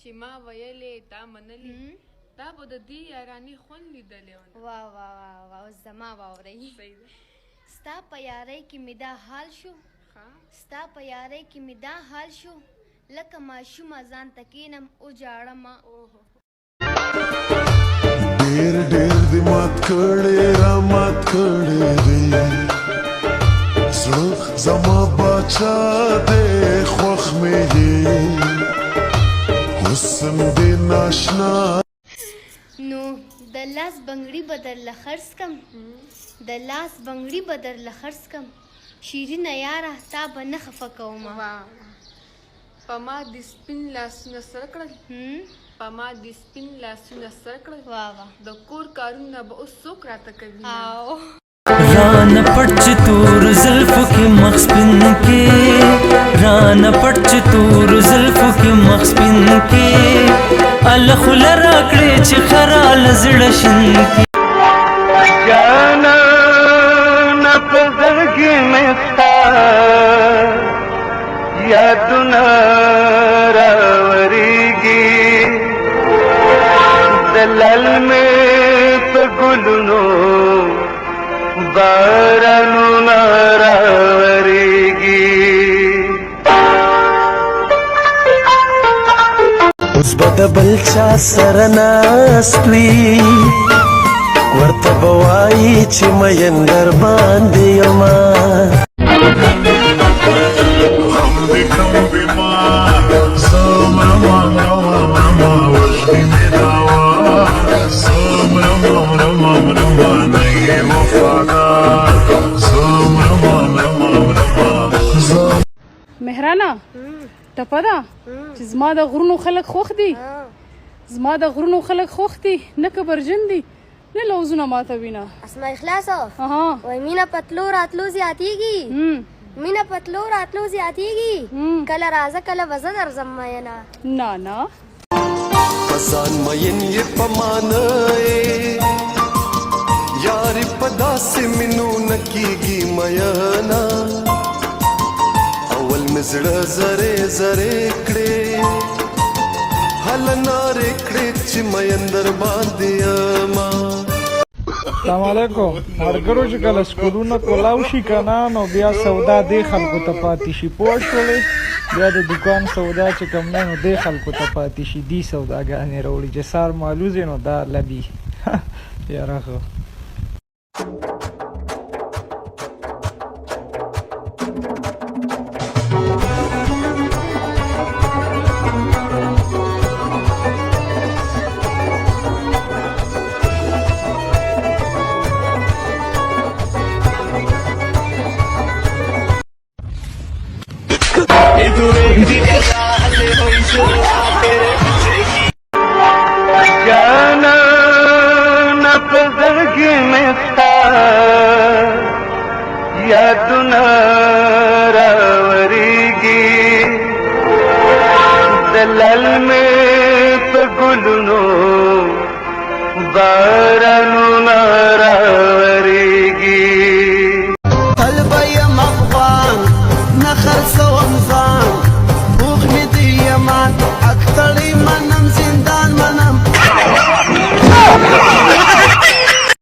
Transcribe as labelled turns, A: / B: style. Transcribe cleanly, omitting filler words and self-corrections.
A: چې ما ویلې تا منلې دا به د دې یارانې خوند لیدلی
B: واه واه واه واه اوس زما واورئ ستا په یارۍ کې مې دا حال شو ستا په یارۍ کې مې دا حال شو لکه ماشومه ځان ته کښېنم وجاړمه
C: ډېر ډېر دې مات کړې را مات کړې دې زړه زما باچا دې خوښ مې یې حسن دې ناشنا
B: نو د لاس بنګړي به درله خرڅ کم د لاس بنګړي به درله خرڅ کم شیرینه یاره تا به نه خفه کومه
A: په ما د سپین لاسونه سره کړل په ما د سپین لاسونه سره کړل د کور کارونه به اوس څوک راته کوي
D: ران پټ چې تور زلفو کې مخ سپین کې ران پټ چې تور زلفو کې مخ سپین کې الله خوله راکړې چې خرال زړه شین کې
E: جانا نه په زړګي مې ستا یادونه راورېږي د للمې په ګلونو بارانونه راورېږي
D: اوس به د بل چا سره ناست وي ورته به وایي چې مین در باندې یمه
F: مهرانه ټپه ده چې زما د غرونو خلک خوښ دي زما د غرونو خلک خوښ دي نه کبرجن دي نه لوزونه ماته وینه
B: اسماء اخلاصو وای مینه پتلو راتلو زیاتیږي مینه پتلو راتلو زیاتیږي کله راځه کله وزه درځم مینه
F: نه نه
D: پسان مین یې په مانه یارې په داسې مینو نه کېږي مینا اول مې زړه زرې زرې کړې هله نارې کړې چې مین در باندې یمه
G: السلام علیکم مرګرو چې کله سکولونه کولاو شي که نه نو بیا سودا دې خلکو ته پاتې شي پوه شولې بیا د دوکان سودا چې کوم دی نو دې خلکو ته پاتې شي دې سوداګانې راوړي چې سار مالوز نو دا لبي یاره ښه
E: جانا نه په زړګي مې ستا یادونه راورېږي د للمې په ګلونو بارانونه راورېږي
D: تل به یم افغان نه خرڅوم ځان بوغ مې د یمان